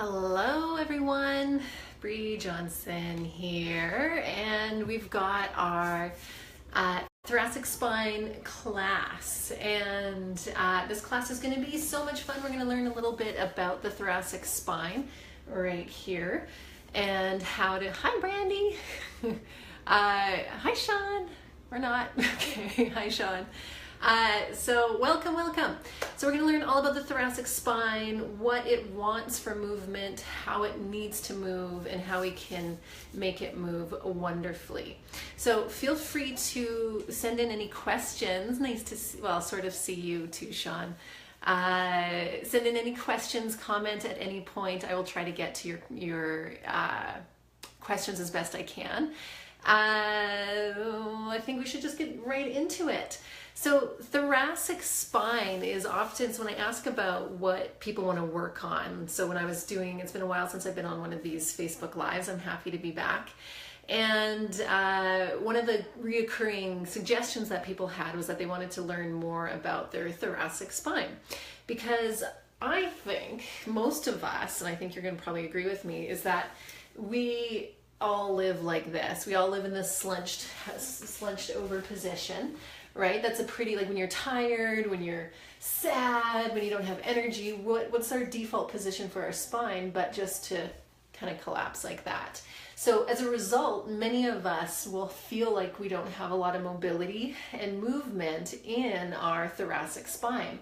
Hello everyone, Bree Johnson here, and we've got our thoracic spine class, and this class is going to be so much fun. We're going to learn a little bit about the thoracic spine right here and how to, hi Brandy, hi Sean, or not, okay, hi Sean. So welcome. So we're going to learn all about the thoracic spine, what it wants for movement, how it needs to move, and how we can make it move wonderfully. So feel free to send in any questions. Nice to see, well, sort of see you too, Sean. Send in any questions, comment at any point. I will try to get to your questions as best I can. I think we should just get right into it. So thoracic spine is often, so when I ask about what people want to work on, so when I was doing, it's been a while since I've been on one of these Facebook Lives, I'm happy to be back. And one of the reoccurring suggestions that people had was that they wanted to learn more about their thoracic spine. Because I think most of us, and I think you're going to probably agree with me, is that we all live like this. We all live in this slunched over position, right? That's a pretty, like when you're tired, when you're sad, when you don't have energy, what's our default position for our spine but just to kind of collapse like that. So as a result, many of us will feel like we don't have a lot of mobility and movement in our thoracic spine.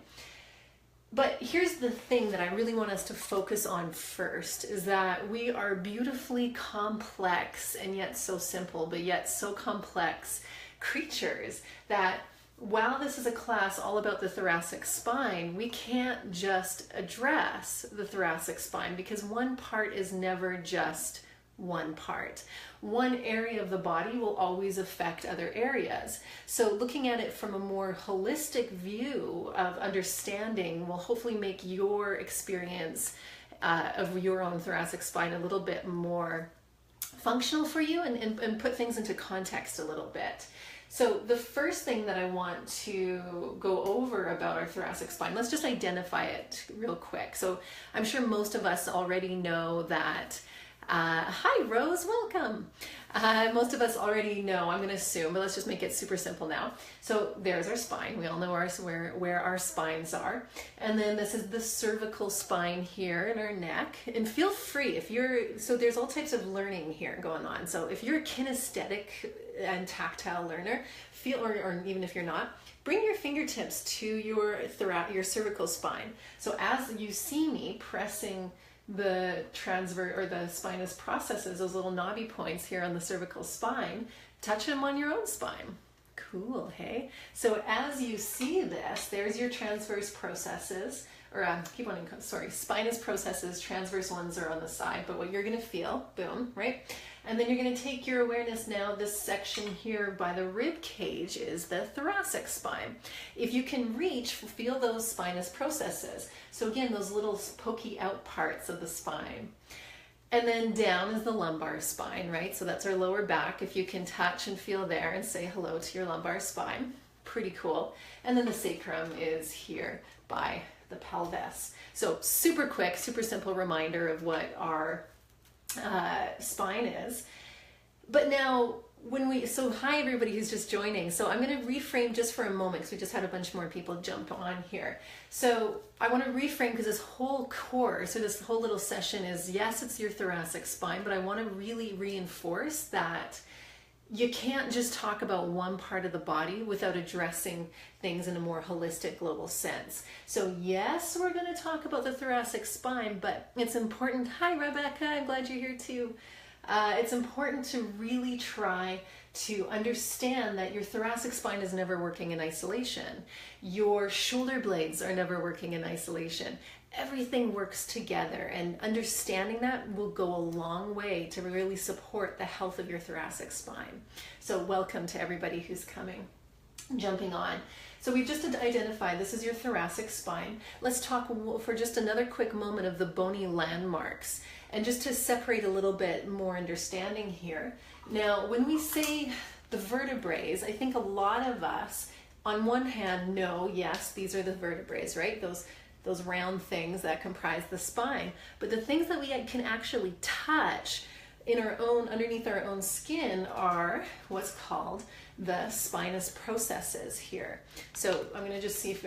But here's the thing that I really want us to focus on first, is that we are beautifully complex and yet so simple, but yet so complex creatures that while this is a class all about the thoracic spine, we can't just address the thoracic spine because one part is never just one part. One area of the body will always affect other areas. So looking at it from a more holistic view of understanding will hopefully make your experience of your own thoracic spine a little bit more functional for you and put things into context a little bit. So the first thing that I want to go over about our thoracic spine, let's just identify it real quick. So I'm sure most of us already know that hi Rose, welcome. Most of us already know, I'm going to assume, but let's just make it super simple now. So there's our spine. We all know where our spines are. And then this is the cervical spine here in our neck. And feel free, so there's all types of learning here going on. So if you're a kinesthetic and tactile learner, or even if you're not, bring your fingertips to your cervical spine. So as you see me pressing the spinous processes, those little knobby points here on the cervical spine, touch them on your own spine. Cool, hey? So as you see this, there's your transverse processes, or spinous processes, transverse ones are on the side, but what you're gonna feel, boom, right? And then you're gonna take your awareness now, this section here by the rib cage is the thoracic spine. If you can reach, feel those spinous processes. So again, those little pokey out parts of the spine. And then down is the lumbar spine, right? So that's our lower back. If you can touch and feel there and say hello to your lumbar spine, pretty cool. And then the sacrum is here by the pelvis. So super quick, super simple reminder of what our spine is. But now so hi everybody who's just joining. So I'm going to reframe just for a moment because we just had a bunch more people jump on here. So I want to reframe because this whole course, or this whole little session is, yes, it's your thoracic spine, but I want to really reinforce that you can't just talk about one part of the body without addressing things in a more holistic global sense. So yes, we're going to talk about the thoracic spine, but it's important. Hi Rebecca, I'm glad you're here too. It's important to really try to understand that your thoracic spine is never working in isolation. Your shoulder blades are never working in isolation. Everything works together, and understanding that will go a long way to really support the health of your thoracic spine. So welcome to everybody who's jumping on. So we've just identified this is your thoracic spine. Let's talk for just another quick moment of the bony landmarks, and just to separate a little bit more understanding here. Now, when we say the vertebrae, I think a lot of us, on one hand, know, yes, these are the vertebrae, right? Those those round things that comprise the spine. But the things that we can actually touch in our own, underneath our own skin, are what's called the spinous processes here. So I'm going to just see if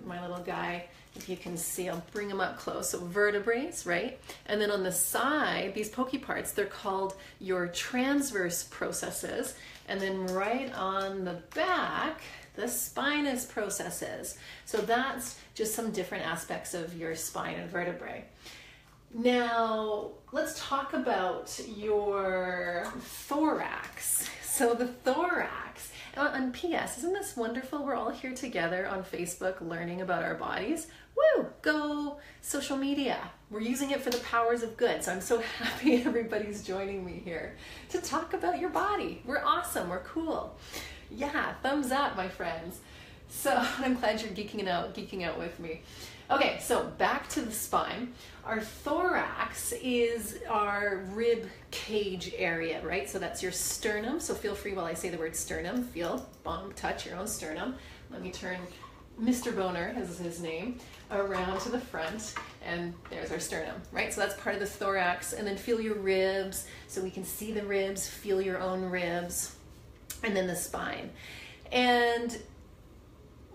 my little guy, if you can see, I'll bring him up close. So vertebrae, right? And then on the side, these pokey parts, they're called your transverse processes. And then right on the back, the spinous processes. So that's just some different aspects of your spine and vertebrae. Now, let's talk about your thorax. So the thorax, and P.S., isn't this wonderful? We're all here together on Facebook learning about our bodies. Woo! Go social media. We're using it for the powers of good. So I'm so happy everybody's joining me here to talk about your body. We're awesome. We're cool. Yeah, thumbs up, my friends. So I'm glad you're geeking out with me. Okay, so back to the spine. Our thorax is our rib cage area, right? So that's your sternum. So feel free while I say the word sternum, touch your own sternum. Let me turn Mr. Boner, is his name, around to the front, and there's our sternum, right? So that's part of the thorax. And then feel your ribs, so we can see the ribs, feel your own ribs, and then the spine. And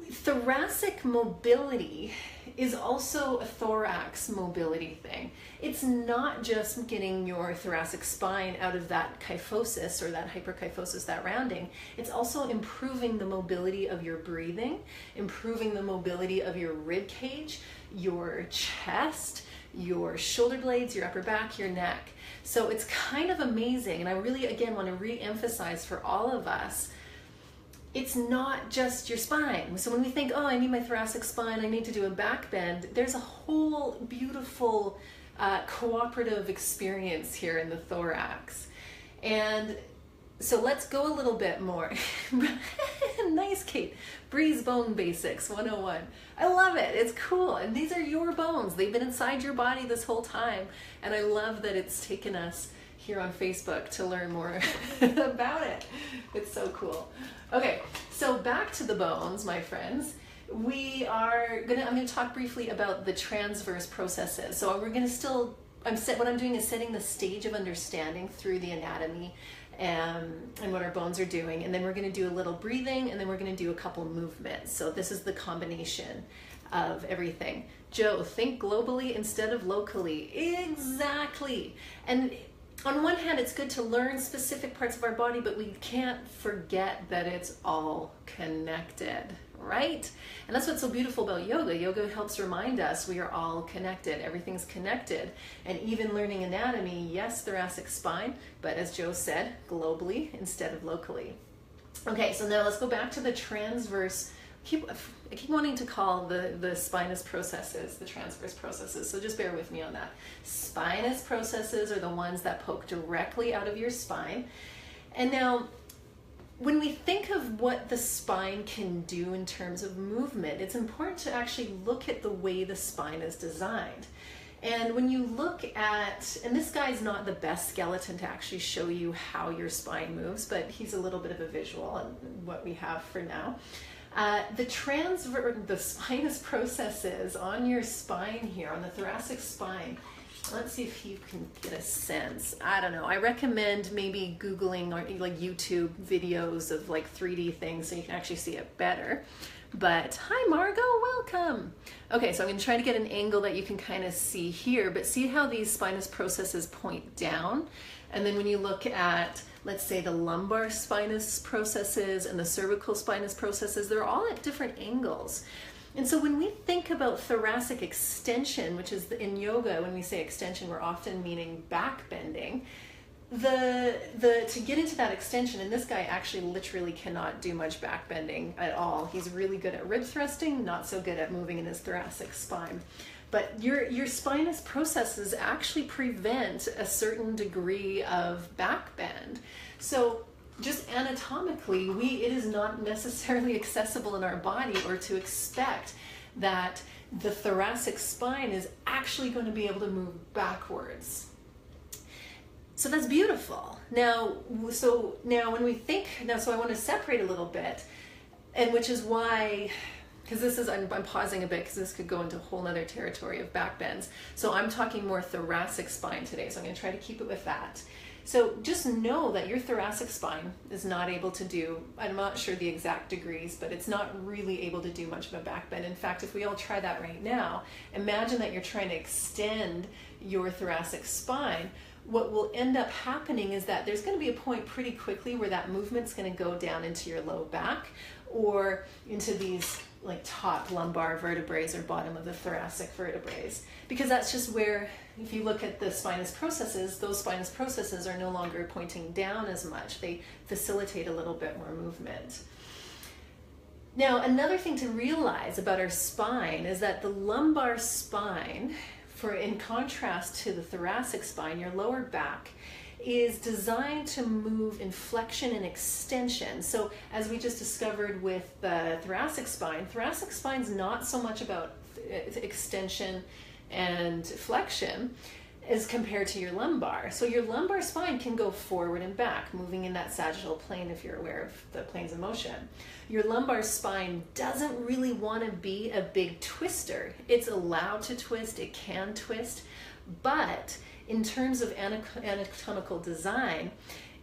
thoracic mobility is also a thorax mobility thing. It's not just getting your thoracic spine out of that kyphosis or that hyperkyphosis, that rounding. It's also improving the mobility of your breathing, improving the mobility of your rib cage, your chest, your shoulder blades, your upper back, your neck. So it's kind of amazing. And I really, again, want to re-emphasize for all of us, it's not just your spine. So when we think, oh, I need my thoracic spine, I need to do a back bend, there's a whole beautiful cooperative experience here in the thorax. And so let's go a little bit more. Nice, Kate. Breeze Bone Basics 101. I love it. It's cool. And these are your bones. They've been inside your body this whole time. And I love that it's taken us here on Facebook to learn more about it. It's so cool. Okay, so back to the bones, my friends. I'm gonna talk briefly about the transverse processes. So we're gonna what I'm doing is setting the stage of understanding through the anatomy and what our bones are doing. And then we're gonna do a little breathing, and then we're gonna do a couple movements. So this is the combination of everything. Joe, think globally instead of locally. Exactly. And on one hand, it's good to learn specific parts of our body, but we can't forget that it's all connected, right? And that's what's so beautiful about yoga. Yoga helps remind us we are all connected. Everything's connected. And even learning anatomy, yes, thoracic spine, but as Joe said, globally instead of locally. Okay, so now let's go back to the transverse. I keep wanting to call the spinous processes the transverse processes, so just bear with me on that. Spinous processes are the ones that poke directly out of your spine. And now, when we think of what the spine can do in terms of movement, it's important to actually look at the way the spine is designed. And when you look at, and this guy's not the best skeleton to actually show you how your spine moves, but he's a little bit of a visual on what we have for now. The spinous processes on your spine here, on the thoracic spine, let's see if you can get a sense. I don't know. I recommend maybe Googling or like YouTube videos of like 3D things so you can actually see it better. But hi Margot, welcome. Okay, so I'm going to try to get an angle that you can kind of see here, but see how these spinous processes point down? And then when you look at, let's say, the lumbar spinous processes and the cervical spinous processes, they're all at different angles. And so when we think about thoracic extension, which is in yoga, when we say extension, we're often meaning back bending. To get into that extension, and this guy actually literally cannot do much back bending at all. He's really good at rib thrusting, not so good at moving in his thoracic spine. But your spinous processes actually prevent a certain degree of back bend. So just anatomically, it is not necessarily accessible in our body, or to expect that the thoracic spine is actually going to be able to move backwards. So that's beautiful. Now when we think, so I want to separate a little bit, and which is why because this is, I'm pausing a bit because this could go into a whole nother territory of back bends. So I'm talking more thoracic spine today, so I'm going to try to keep it with that. So just know that your thoracic spine is not able to do, I'm not sure the exact degrees, but it's not really able to do much of a back bend. In fact, if we all try that right now, imagine that you're trying to extend your thoracic spine. What will end up happening is that there's going to be a point pretty quickly where that movement's going to go down into your low back or into these like top lumbar vertebrae or bottom of the thoracic vertebrae, because that's just where, if you look at the spinous processes, those spinous processes are no longer pointing down as much. They facilitate a little bit more movement. Now, another thing to realize about our spine is that the lumbar spine, in contrast to the thoracic spine, your lower back is designed to move in flexion and extension. So as we just discovered with the thoracic spine's not so much about extension and flexion as compared to your lumbar. So your lumbar spine can go forward and back, moving in that sagittal plane if you're aware of the planes of motion. Your lumbar spine doesn't really want to be a big twister. It's allowed to twist, it can twist, but in terms of anatomical design,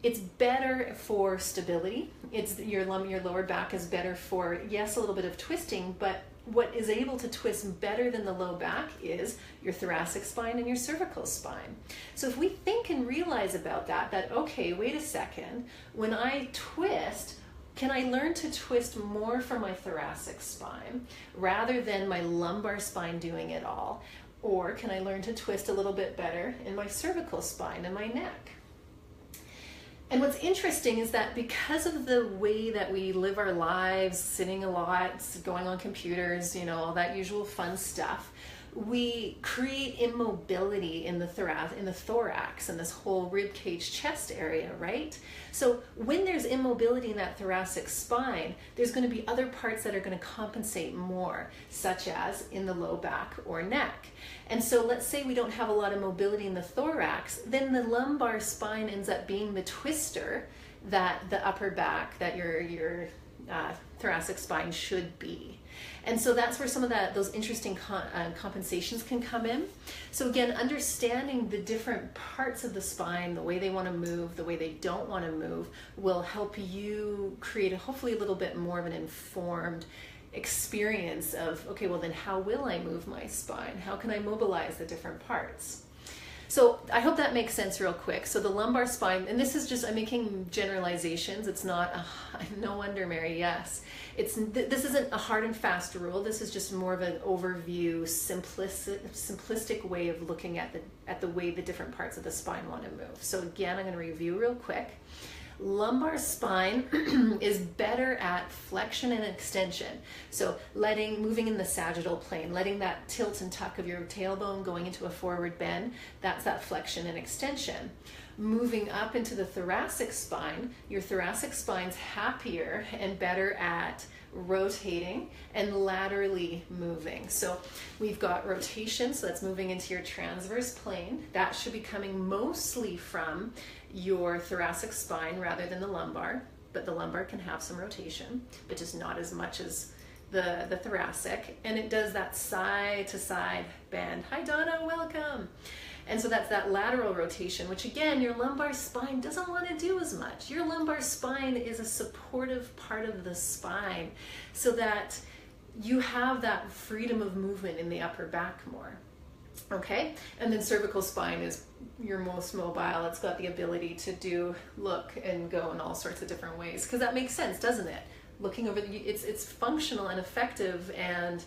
it's better for stability. Your lower back is better for, yes, a little bit of twisting, but what is able to twist better than the low back is your thoracic spine and your cervical spine. So if we think and realize about that, okay, wait a second, when I twist, can I learn to twist more for my thoracic spine rather than my lumbar spine doing it all? Or can I learn to twist a little bit better in my cervical spine and my neck? And what's interesting is that because of the way that we live our lives, sitting a lot, going on computers, all that usual fun stuff, we create immobility in the thorax and this whole rib cage chest area, right? So when there's immobility in that thoracic spine, there's going to be other parts that are going to compensate more, such as in the low back or neck. And so let's say we don't have a lot of mobility in the thorax, then the lumbar spine ends up being the twister that the upper back, that your thoracic spine should be. And so that's where some of those interesting compensations can come in. So again, understanding the different parts of the spine, the way they want to move, the way they don't want to move, will help you create hopefully a little bit more of an informed experience of, okay, well then how will I move my spine? How can I mobilize the different parts? So I hope that makes sense real quick. So the lumbar spine, and this is just, I'm making generalizations. It's not, no wonder, Mary, yes. This isn't a hard and fast rule. This is just more of an overview, simplistic way of looking at the way the different parts of the spine want to move. So again, I'm going to review real quick. Lumbar spine is better at flexion and extension. So moving in the sagittal plane, letting that tilt and tuck of your tailbone going into a forward bend, that's that flexion and extension. Moving up into the thoracic spine, your thoracic spine's happier and better at rotating and laterally moving. So we've got rotation, so that's moving into your transverse plane. That should be coming mostly from your thoracic spine rather than the lumbar, but the lumbar can have some rotation, but just not as much as the thoracic. And it does that side to side bend. Hi Donna, welcome. And so that's that lateral rotation, which again, your lumbar spine doesn't want to do as much. Your lumbar spine is a supportive part of the spine so that you have that freedom of movement in the upper back more. Okay, and then cervical spine is your most mobile. It's got the ability to look and go in all sorts of different ways, because that makes sense, doesn't it? Looking over, it's functional and effective and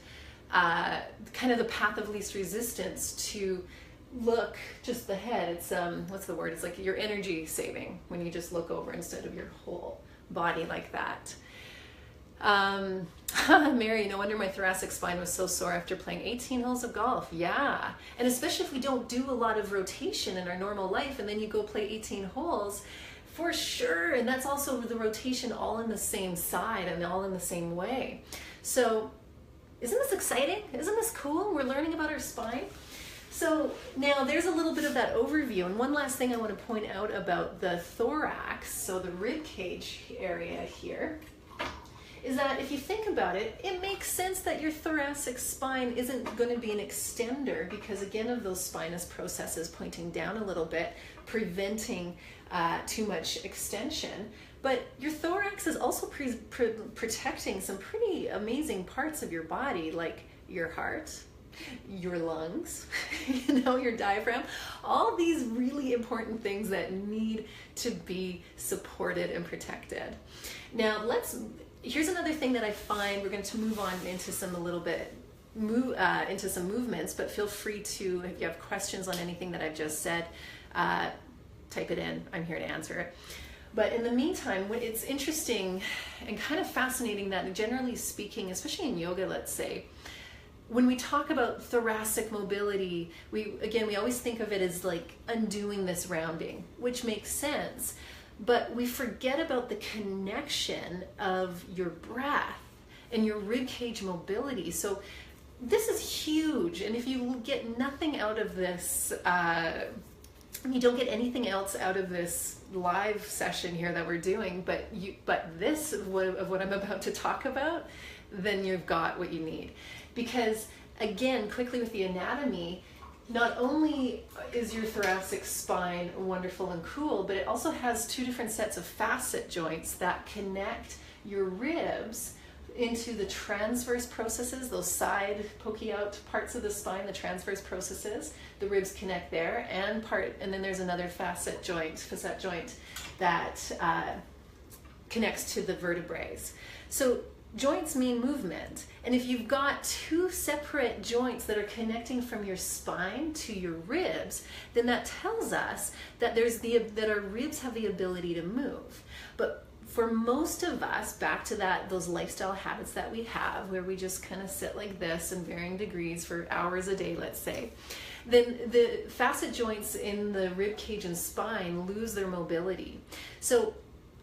kind of the path of least resistance to look just the head. It's what's the word? It's like your energy saving when you just look over instead of your whole body like that. Mary, no wonder my thoracic spine was so sore after playing 18 holes of golf. Yeah, and especially if we don't do a lot of rotation in our normal life and then you go play 18 holes, for sure. And that's also the rotation all in the same side and all in the same way. So isn't this exciting? Isn't this cool? We're learning about our spine. So now there's a little bit of that overview. And one last thing I want to point out about the thorax, so the rib cage area here, is that if you think about it, it makes sense that your thoracic spine isn't going to be an extender because, again, of those spinous processes pointing down a little bit, preventing too much extension. But your thorax is also protecting some pretty amazing parts of your body, like your heart, your lungs, your diaphragm, all these really important things that need to be supported and protected. Now here's another thing that I find. We're going to move on into some into some movements, but feel free to, if you have questions on anything that I've just said, type it in. I'm here to answer it. But in the meantime, it's interesting and kind of fascinating that, generally speaking, especially in yoga, let's say, when we talk about thoracic mobility, we always think of it as like undoing this rounding, which makes sense, but we forget about the connection of your breath and your rib cage mobility. So this is huge, and if you get nothing out of this, you don't get anything else out of this live session here that we're doing, but this of what I'm about to talk about, then you've got what you need. Because again, quickly with the anatomy, not only is your thoracic spine wonderful and cool, but it also has two different sets of facet joints that connect your ribs into the transverse processes, those side pokey out parts of the spine, the transverse processes. The ribs connect there, and then there's another facet joint that connects to the vertebrae. So joints mean movement, and if you've got two separate joints that are connecting from your spine to your ribs, then that tells us that that our ribs have the ability to move. But for most of us, back to those lifestyle habits that we have, where we just kind of sit like this in varying degrees for hours a day, let's say, then the facet joints in the rib cage and spine lose their mobility. So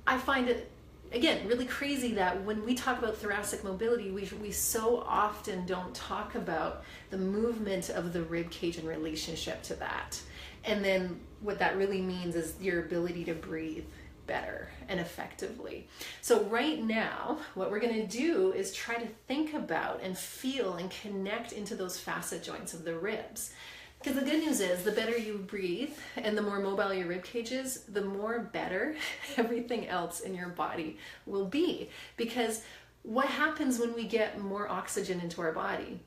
I find it, again, really crazy that when we talk about thoracic mobility, we so often don't talk about the movement of the rib cage in relationship to that. And then what that really means is your ability to breathe better and effectively. So right now, what we're going to do is try to think about and feel and connect into those facet joints of the ribs. Because the good news is, the better you breathe and the more mobile your rib cage is, the more better everything else in your body will be. Because what happens when we get more oxygen into our body?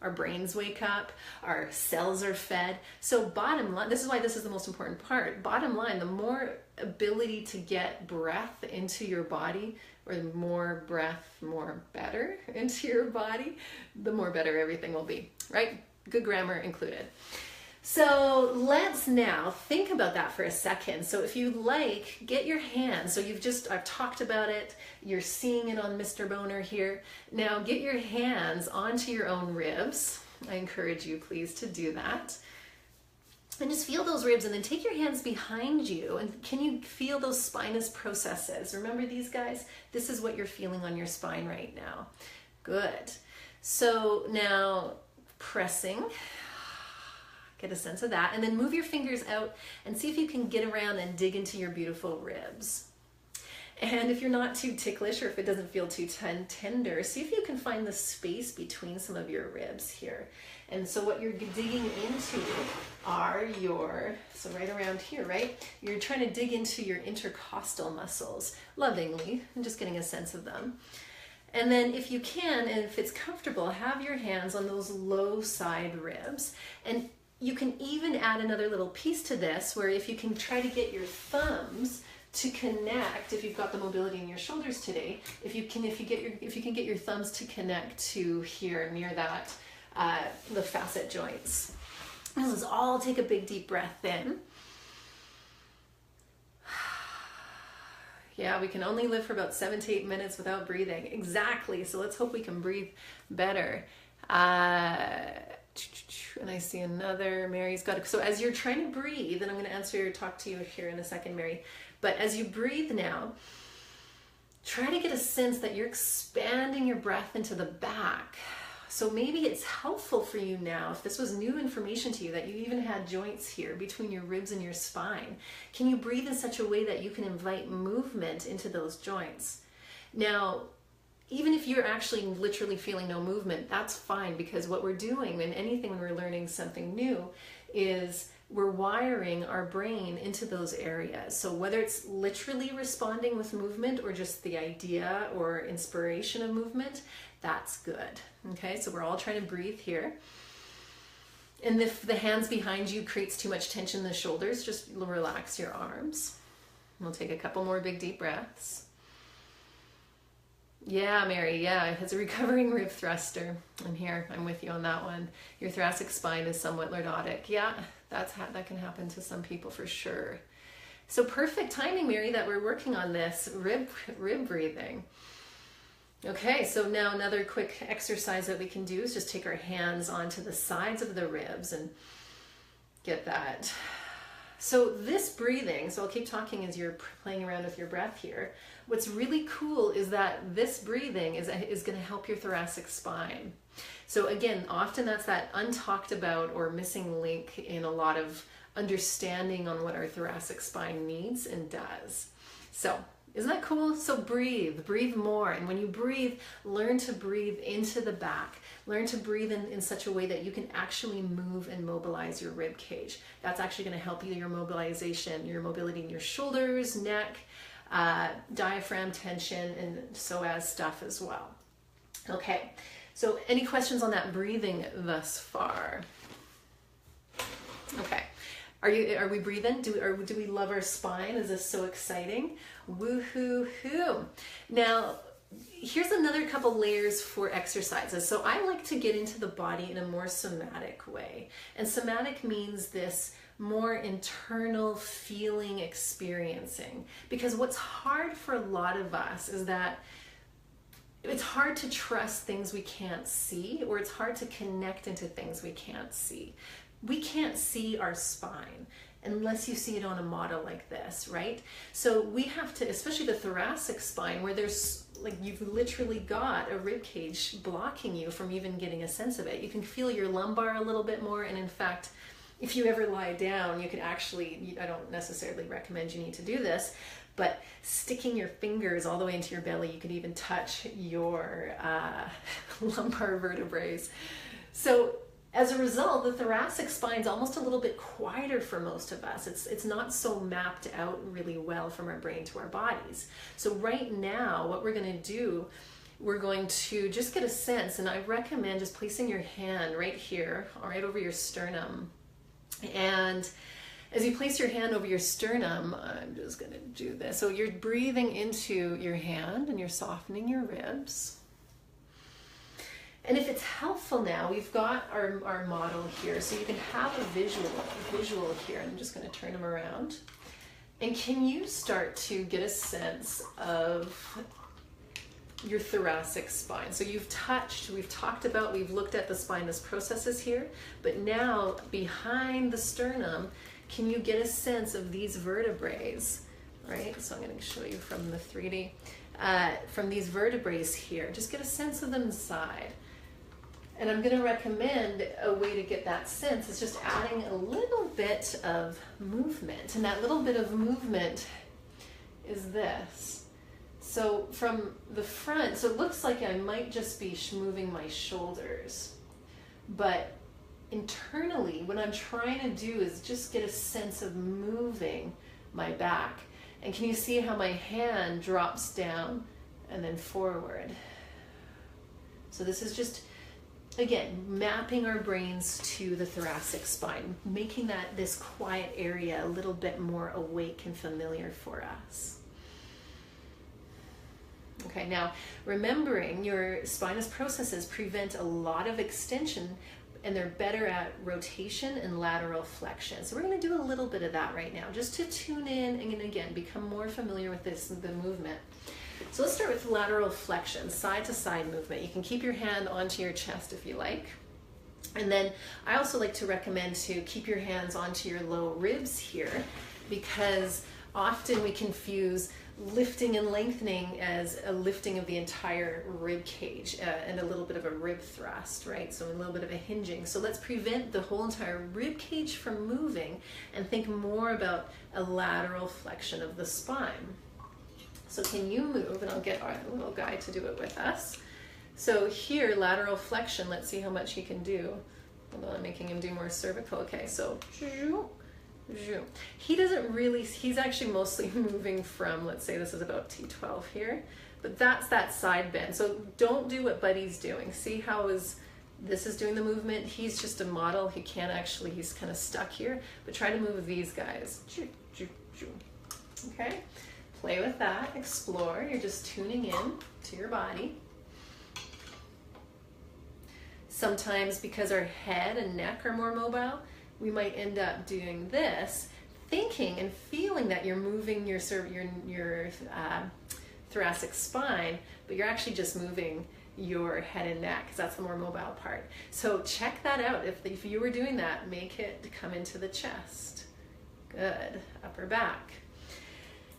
Our brains wake up, our cells are fed. So bottom line, this is why this is the most important part. Bottom line, the more ability to get breath into your body, or the more breath, more better into your body, the more better everything will be, right? Good grammar included. So let's now think about that for a second. So if you like, get your hands. So I've talked about it. You're seeing it on Mr. Boner here. Now get your hands onto your own ribs. I encourage you, please, to do that. And just feel those ribs, and then take your hands behind you. And can you feel those spinous processes? Remember these guys? This is what you're feeling on your spine right now. Good. So now pressing. Get a sense of that, and then move your fingers out and see if you can get around and dig into your beautiful ribs. And if you're not too ticklish, or if it doesn't feel too tender, see if you can find the space between some of your ribs here. And so what you're digging into are so right around here, right? You're trying to dig into your intercostal muscles, lovingly, and just getting a sense of them. And then if you can, and if it's comfortable, have your hands on those low side ribs. And you can even add another little piece to this, where if you can try to get your thumbs to connect, if you've got the mobility in your shoulders today, if you can get your thumbs to connect to here near that, the facet joints. Let's all take a big deep breath in. Yeah, we can only live for about 7 to 8 minutes without breathing. Exactly. So let's hope we can breathe better. And I see another, Mary's got it. So as you're trying to breathe, and I'm going to talk to you here in a second, Mary, but as you breathe now, try to get a sense that you're expanding your breath into the back. So maybe it's helpful for you now, if this was new information to you, that you even had joints here between your ribs and your spine. Can you breathe in such a way that you can invite movement into those joints? Now, even if you're actually literally feeling no movement, that's fine, because what we're doing in anything when we're learning something new is we're wiring our brain into those areas. So whether it's literally responding with movement or just the idea or inspiration of movement, that's good. Okay, so we're all trying to breathe here. And if the hands behind you creates too much tension in the shoulders, just relax your arms. We'll take a couple more big deep breaths. Yeah, Mary, yeah, as a recovering rib thruster, I'm here, I'm with you on that one. Your thoracic spine is somewhat lordotic. Yeah, that can happen to some people for sure. So perfect timing, Mary, that we're working on this rib breathing. Okay, so now another quick exercise that we can do is just take our hands onto the sides of the ribs and get that. So this breathing, so I'll keep talking as you're playing around with your breath here. What's really cool is that this breathing is going to help your thoracic spine. So again, often that's that untalked about or missing link in a lot of understanding on what our thoracic spine needs and does. So isn't that cool? So breathe more. And when you breathe, learn to breathe into the back. Learn to breathe in such a way that you can actually move and mobilize your rib cage. That's actually going to help you, your mobilization, your mobility in your shoulders, neck, diaphragm tension, and psoas stuff as well. Okay, so any questions on that breathing thus far? Okay. Are we breathing? Do we love our spine? Is this so exciting? Woo-hoo-hoo. Now, here's another couple layers for exercises. So I like to get into the body in a more somatic way. And somatic means this more internal feeling, experiencing. Because what's hard for a lot of us is that it's hard to trust things we can't see, or it's hard to connect into things we can't see. We can't see our spine unless you see it on a model like this, right? So we have to, especially the thoracic spine, where there's like you've literally got a rib cage blocking you from even getting a sense of it. You can feel your lumbar a little bit more, and in fact, if you ever lie down, you can actually, I don't necessarily recommend you need to do this, but sticking your fingers all the way into your belly, you could even touch your lumbar vertebrae. So as a result, the thoracic spine is almost a little bit quieter for most of us. It's not so mapped out really well from our brain to our bodies. So right now, what we're going to do, we're going to just get a sense, and I recommend just placing your hand right here, right over your sternum. And as you place your hand over your sternum, I'm just going to do this. So you're breathing into your hand and you're softening your ribs. And if it's helpful now, we've got our model here, so you can have a visual here. I'm just going to turn them around. And can you start to get a sense of your thoracic spine? So we've talked about, we've looked at the spinous processes here, but now behind the sternum, can you get a sense of these vertebrae, right? So I'm going to show you from the 3D, from these vertebrae here. Just get a sense of them inside. And I'm going to recommend a way to get that sense is just adding a little bit of movement. And that little bit of movement is this. So from the front, so it looks like I might just be moving my shoulders. But internally, what I'm trying to do is just get a sense of moving my back. And can you see how my hand drops down and then forward? So this is just, again, mapping our brains to the thoracic spine, making this quiet area a little bit more awake and familiar for us. Okay, now remembering your spinous processes prevent a lot of extension, and they're better at rotation and lateral flexion. So we're going to do a little bit of that right now, just to tune in and again become more familiar with the movement. So let's start with lateral flexion, side to side movement. You can keep your hand onto your chest if you like. And then I also like to recommend to keep your hands onto your low ribs here, because often we confuse lifting and lengthening as a lifting of the entire rib cage and a little bit of a rib thrust, right? So a little bit of a hinging. So let's prevent the whole entire rib cage from moving and think more about a lateral flexion of the spine. So can you move, and I'll get our little guy to do it with us. So here, lateral flexion, let's see how much he can do. Hold on, I'm making him do more cervical. Okay, so he doesn't really, he's actually mostly moving from, let's say this is about T12 here, but that's that side bend. So don't do what Buddy's doing. See how this is doing the movement? He's just a model. He can't actually, he's kind of stuck here, but try to move these guys. Okay, play with that, explore. You're just tuning in to your body. Sometimes because our head and neck are more mobile, we might end up doing this, thinking and feeling that you're moving your thoracic spine, but you're actually just moving your head and neck, because that's the more mobile part. So check that out. If you were doing that, make it come into the chest. Good. Upper back.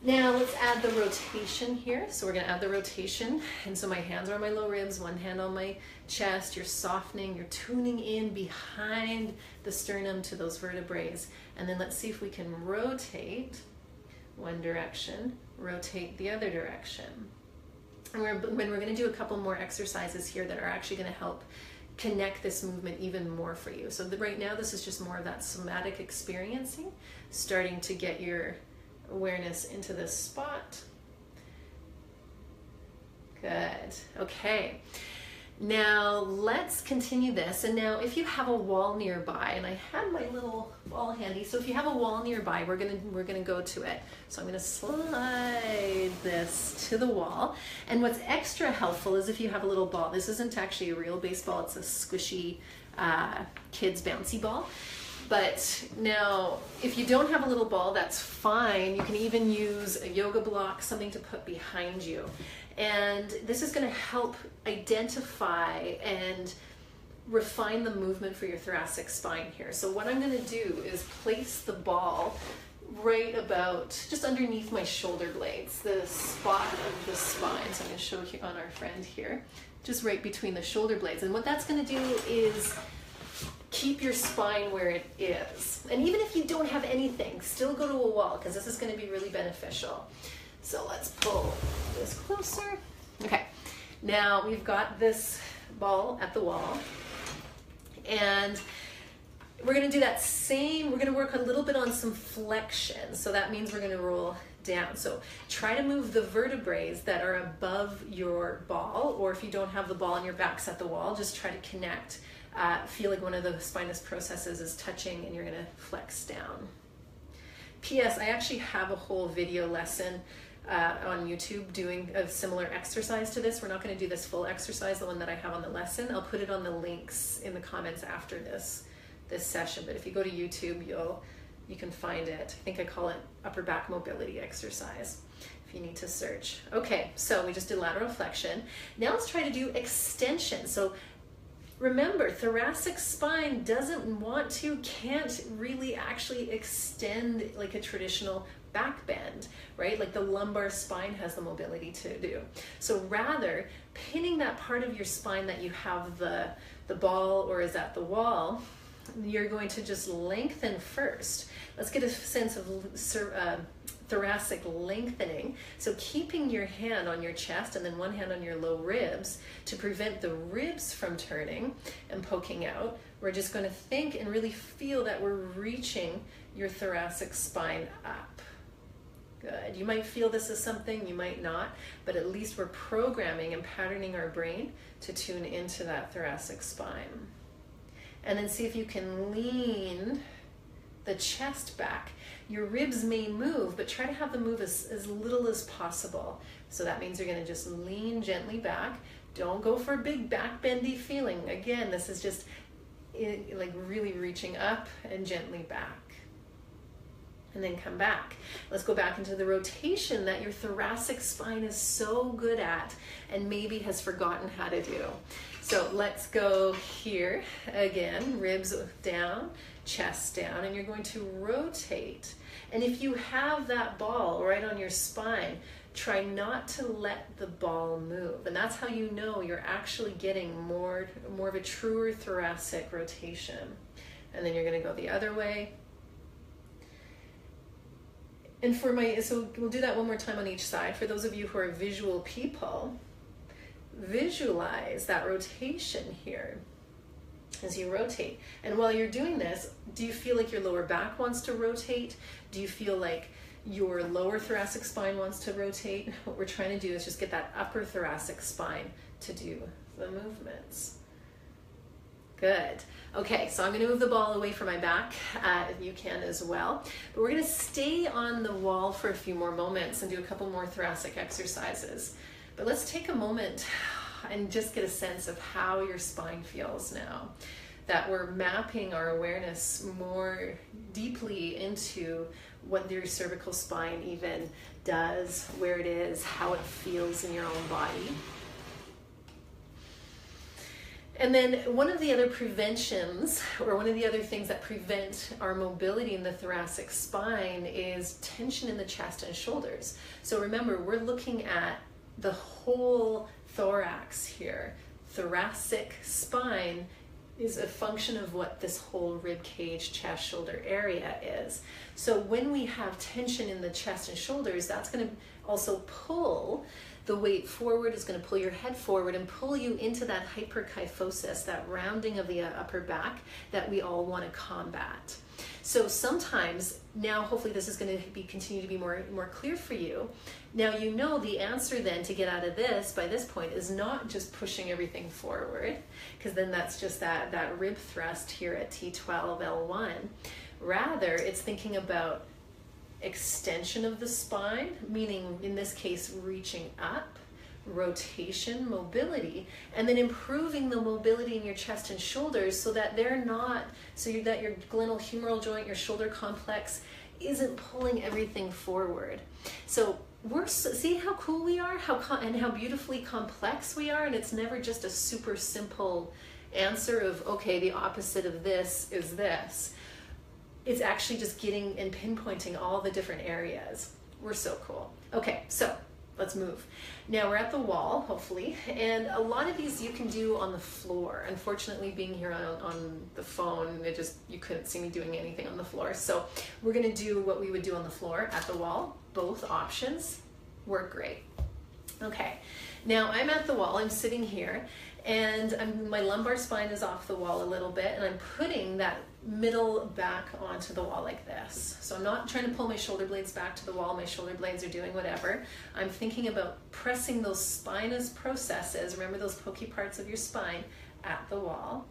Now let's add the rotation here. So we're going to add the rotation. And so my hands are on my low ribs, one hand on my chest. You're softening, you're tuning in behind the sternum to those vertebrae. And then let's see if we can rotate one direction, rotate the other direction. And we're going to do a couple more exercises here that are actually going to help connect this movement even more for you. So right now this is just more of that somatic experiencing, starting to get your awareness into this spot. Good. Okay. Now let's continue this. And now if you have a wall nearby, and I had my little ball handy, so if you have a wall nearby, we're gonna go to it. So I'm gonna slide this to the wall. And what's extra helpful is if you have a little ball. This isn't actually a real baseball, it's a squishy kids bouncy ball. But now, if you don't have a little ball, that's fine. You can even use a yoga block, something to put behind you. And this is going to help identify and refine the movement for your thoracic spine here. So what I'm going to do is place the ball right about just underneath my shoulder blades, the spot of the spine. So I'm going to show you on our friend here, just right between the shoulder blades. And what that's going to do is keep your spine where it is. And even if you don't have anything, still go to a wall, because this is going to be really beneficial. So let's pull this closer. Okay, now we've got this ball at the wall, and we're going to do that same, we're going to work a little bit on some flexion. So that means we're going to roll down. So try to move the vertebrae that are above your ball, or if you don't have the ball and your back's at the wall, just try to connect. Feel like one of the spinous processes is touching, and you're going to flex down. P.S. I actually have a whole video lesson on YouTube doing a similar exercise to this. We're not going to do this full exercise, the one that I have on the lesson. I'll put it on the links in the comments after this session. But if you go to YouTube, you can find it. I think I call it upper back mobility exercise if you need to search. Okay, so we just did lateral flexion. Now let's try to do extension. So remember, thoracic spine can't really actually extend like a traditional back bend, right? Like the lumbar spine has the mobility to do. So rather, pinning that part of your spine that you have the ball or is at the wall, you're going to just lengthen first. Let's get a sense of thoracic lengthening. So keeping your hand on your chest and then one hand on your low ribs to prevent the ribs from turning and poking out. We're just going to think and really feel that we're reaching your thoracic spine up. Good. You might feel this as something, you might not, but at least we're programming and patterning our brain to tune into that thoracic spine. And then see if you can lean the chest back. Your ribs may move, but try to have them move as little as possible. So that means you're going to just lean gently back. Don't go for a big back bendy feeling. Again, this is just like really reaching up and gently back. And then come back. Let's go back into the rotation that your thoracic spine is so good at and maybe has forgotten how to do. So let's go here again, ribs down, chest down, and you're going to rotate. And if you have that ball right on your spine, try not to let the ball move. And that's how you know you're actually getting more of a truer thoracic rotation. And then you're going to go the other way. And so we'll do that one more time on each side. For those of you who are visual people, visualize that rotation here as you rotate. And while you're doing this, do you feel like your lower back wants to rotate? Do you feel like your lower thoracic spine wants to rotate? What we're trying to do is just get that upper thoracic spine to do the movements. Good. Okay, so I'm going to move the ball away from my back. You can as well. But we're going to stay on the wall for a few more moments and do a couple more thoracic exercises. But let's take a moment and just get a sense of how your spine feels now. That we're mapping our awareness more deeply into what your cervical spine even does, where it is, how it feels in your own body. And then one of the other preventions, or one of the other things that prevent our mobility in the thoracic spine is tension in the chest and shoulders. So remember, we're looking at the whole thorax here. Thoracic spine is a function of what this whole rib cage, chest, shoulder area is. So when we have tension in the chest and shoulders, that's going to also pull the weight forward, is going to pull your head forward and pull you into that hyperkyphosis, that rounding of the upper back that we all want to combat. So sometimes, now hopefully this is going to continue to be more clear for you. Now you know the answer then to get out of this by this point is not just pushing everything forward, because then that's just that rib thrust here at T12, L1. Rather, it's thinking about extension of the spine, meaning in this case reaching up, rotation, mobility, and then improving the mobility in your chest and shoulders so that they're not, that your glenohumeral joint, your shoulder complex isn't pulling everything forward. So see how cool we are, and how beautifully complex we are, and it's never just a super simple answer of, okay, the opposite of this is this. It's actually just getting and pinpointing all the different areas. We're so cool. Okay, so let's move. Now we're at the wall, hopefully, and a lot of these you can do on the floor. Unfortunately, being here on the phone, you couldn't see me doing anything on the floor. So we're gonna do what we would do on the floor at the wall. Both options work great. Okay, now I'm at the wall, I'm sitting here, and my lumbar spine is off the wall a little bit, and I'm putting that middle back onto the wall like this. So I'm not trying to pull my shoulder blades back to the wall. My shoulder blades are doing whatever. I'm thinking about pressing those spinous processes, remember those pokey parts of your spine, at the wall.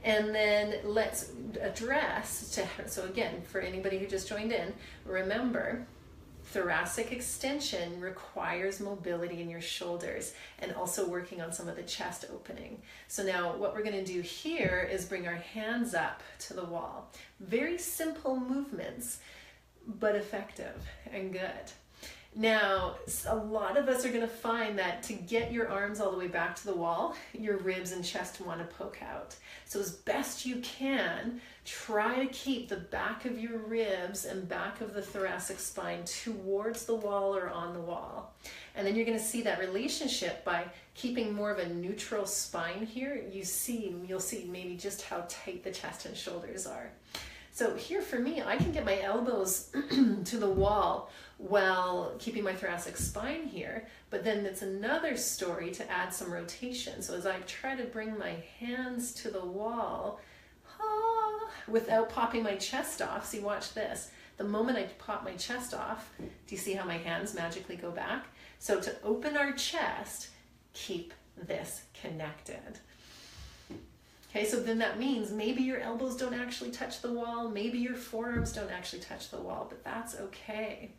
And then let's address, so again, for anybody who just joined in, remember, thoracic extension requires mobility in your shoulders and also working on some of the chest opening. So now what we're going to do here is bring our hands up to the wall. Very simple movements, but effective and good. Now, a lot of us are going to find that to get your arms all the way back to the wall, your ribs and chest want to poke out. So as best you can, try to keep the back of your ribs and back of the thoracic spine towards the wall or on the wall. And then you're going to see that relationship by keeping more of a neutral spine here. You'll see maybe just how tight the chest and shoulders are. So here for me, I can get my elbows to the wall while keeping my thoracic spine here, but then it's another story to add some rotation. So as I try to bring my hands to the wall, without popping my chest off, see, watch this. The moment I pop my chest off, do you see how my hands magically go back? So to open our chest, keep this connected. Okay, so then that means maybe your elbows don't actually touch the wall, maybe your forearms don't actually touch the wall, but that's okay.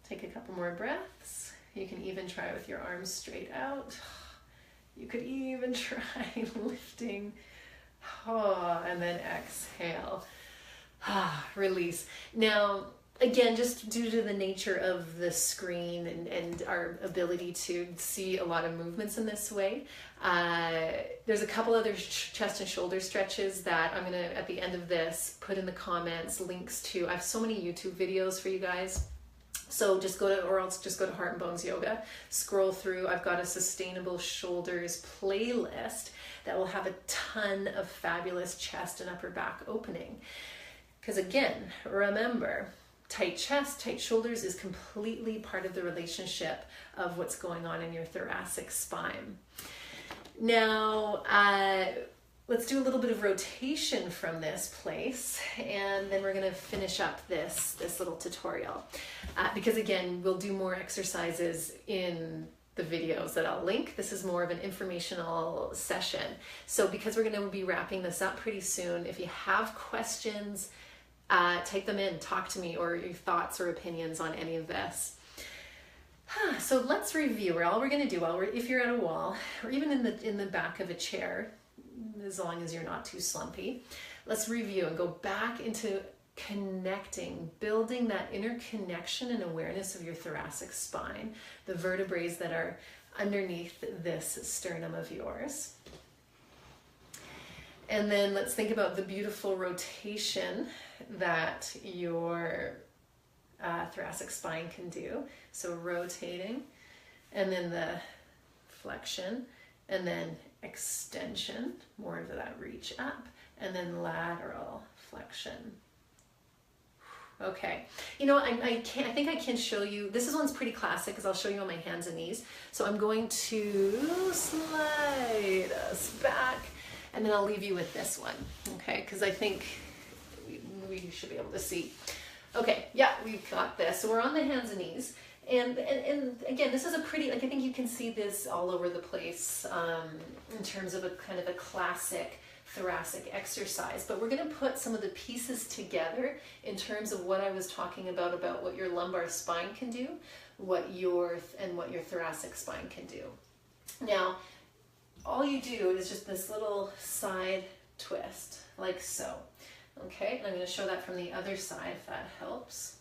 Take a couple more breaths. You can even try with your arms straight out. You could even try lifting. And then exhale. Release. Now, again, just due to the nature of the screen and our ability to see a lot of movements in this way, there's a couple other chest and shoulder stretches that I'm going to, at the end of this, put in the comments, links to. I have so many YouTube videos for you guys. So just go to Heart and Bones Yoga, scroll through. I've got a Sustainable Shoulders playlist that will have a ton of fabulous chest and upper back opening. Because again, remember, tight chest, tight shoulders is completely part of the relationship of what's going on in your thoracic spine. Now, let's do a little bit of rotation from this place, and then we're going to finish up this little tutorial. Because again, we'll do more exercises in the videos that I'll link. This is more of an informational session. So because we're going to be wrapping this up pretty soon, if you have questions, type them in, talk to me, or your thoughts or opinions on any of this. So let's review. All we're going to do, if you're at a wall, or even in the back of a chair, as long as you're not too slumpy, let's review and go back into connecting, building that inner connection and awareness of your thoracic spine, the vertebrae that are underneath this sternum of yours. And then let's think about the beautiful rotation that your thoracic spine can do. So rotating, and then the flexion, and then extension, more of that reach up, and then lateral flexion. Okay, you know, I think I can show you, this one's pretty classic because I'll show you on my hands and knees. So I'm going to slide us back, and then I'll leave you with this one, okay? Because I think we should be able to see. Okay, yeah, we've got this. So we're on the hands and knees. And again, this is a pretty, like, I think you can see this all over the place in terms of a kind of a classic thoracic exercise, but we're going to put some of the pieces together in terms of what I was talking about what your lumbar spine can do, what your thoracic spine can do. Now, all you do is just this little side twist, like so. Okay, and I'm going to show that from the other side if that helps.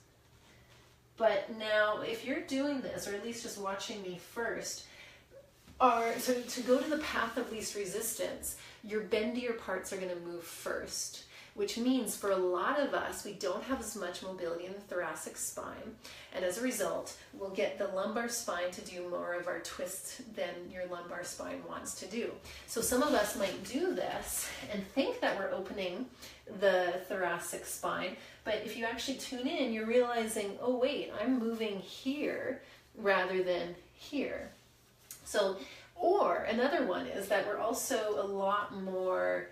But now, if you're doing this, or at least just watching me first, so to go to the path of least resistance, your bendier parts are going to move first, which means for a lot of us, we don't have as much mobility in the thoracic spine. And as a result, we'll get the lumbar spine to do more of our twists than your lumbar spine wants to do. So some of us might do this and think that we're opening the thoracic spine, but if you actually tune in, you're realizing, oh wait, I'm moving here rather than here. So, or another one is that we're also a lot more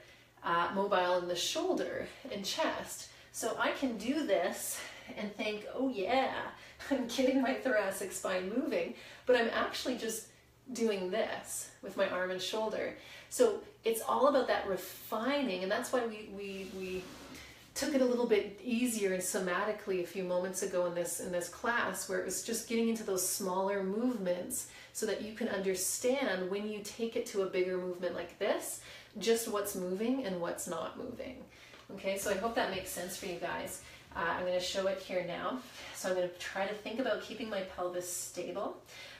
mobile in the shoulder and chest. So I can do this and think, oh yeah, I'm getting my thoracic spine moving, but I'm actually just doing this with my arm and shoulder. So it's all about that refining, and that's why we took it a little bit easier and somatically a few moments ago in this class, where it was just getting into those smaller movements so that you can understand when you take it to a bigger movement like this, just what's moving and what's not moving. Okay, so I hope that makes sense for you guys. I'm going to show it here now. So I'm going to try to think about keeping my pelvis stable.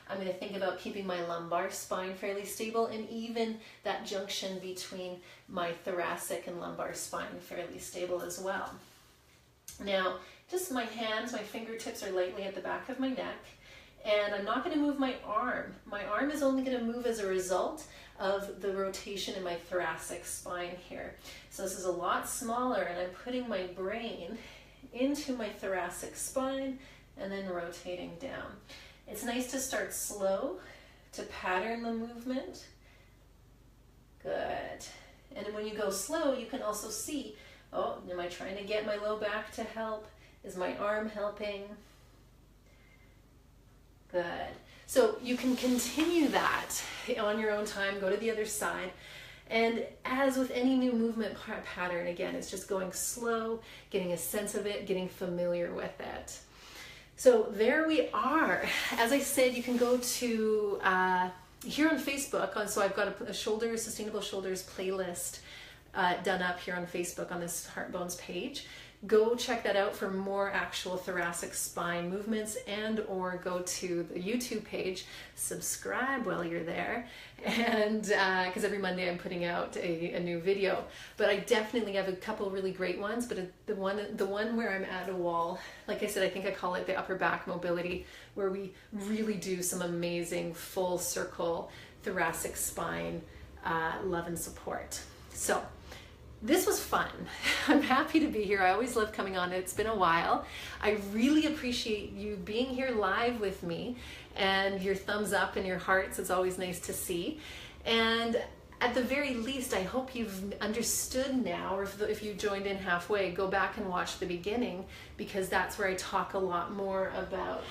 I'm going to think about keeping my lumbar spine fairly stable, and even that junction between my thoracic and lumbar spine fairly stable as well. Now, just my hands, my fingertips are lightly at the back of my neck, and I'm not going to move my arm. My arm is only going to move as a result of the rotation in my thoracic spine here. So this is a lot smaller, and I'm putting my brain into my thoracic spine and then rotating down. It's nice to start slow, to pattern the movement. Good. And when you go slow, you can also see, oh, am I trying to get my low back to help? Is my arm helping? Good. So you can continue that on your own time, go to the other side. And as with any new movement pattern, again, it's just going slow, getting a sense of it, getting familiar with it. So there we are. As I said, you can go to here on Facebook. So I've got a Sustainable Shoulders playlist done up here on Facebook on this Heart Bones page. Go check that out for more actual thoracic spine movements, and or go to the YouTube page, subscribe while you're there, and because every Monday I'm putting out a new video. But I definitely have a couple really great ones, but the one where I'm at a wall, like I said, I think I call it the upper back mobility, where we really do some amazing full circle thoracic spine love and support. So this was fun. I'm happy to be here. I always love coming on. It's been a while. I really appreciate you being here live with me, and your thumbs up and your hearts. It's always nice to see. And at the very least, I hope you've understood now, or if you joined in halfway, go back and watch the beginning, because that's where I talk a lot more about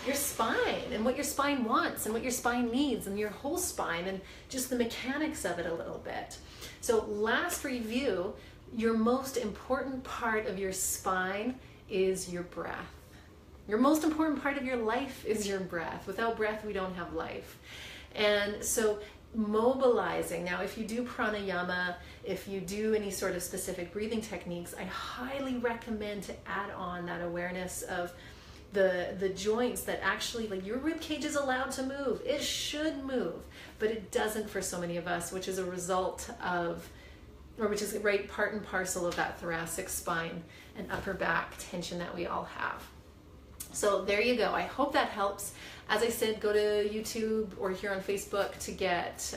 your spine and what your spine wants and what your spine needs and your whole spine and just the mechanics of it a little bit. So last review, your most important part of your spine is your breath. Your most important part of your life is your breath. Without breath, we don't have life. And so mobilizing, now if you do pranayama, if you do any sort of specific breathing techniques, I highly recommend to add on that awareness of the joints that actually, like, your rib cage is allowed to move. It should move, but it doesn't for so many of us, which is a result of, or which is right part and parcel of that thoracic spine and upper back tension that we all have. So there you go. I hope that helps. As I said, go to YouTube or here on Facebook to get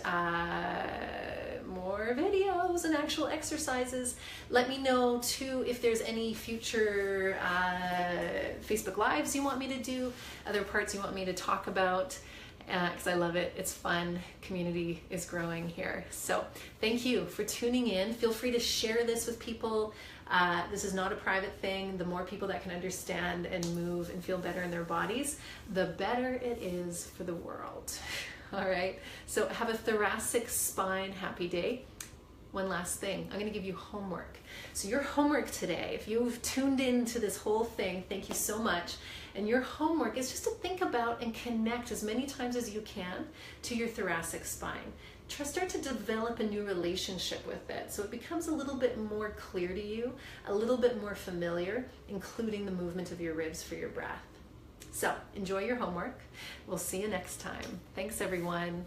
more videos and actual exercises. Let me know too if there's any future Facebook Lives you want me to do, other parts you want me to talk about, because I love it. It's fun. Community is growing here. So thank you for tuning in. Feel free to share this with people. This is not a private thing. The more people that can understand and move and feel better in their bodies, the better it is for the world. All right. So have a thoracic spine happy day. One last thing, I'm going to give you homework. So your homework today, if you've tuned into this whole thing, thank you so much. And your homework is just to think about and connect as many times as you can to your thoracic spine. Start to develop a new relationship with it, so it becomes a little bit more clear to you, a little bit more familiar, including the movement of your ribs for your breath. So enjoy your homework. We'll see you next time. Thanks, everyone.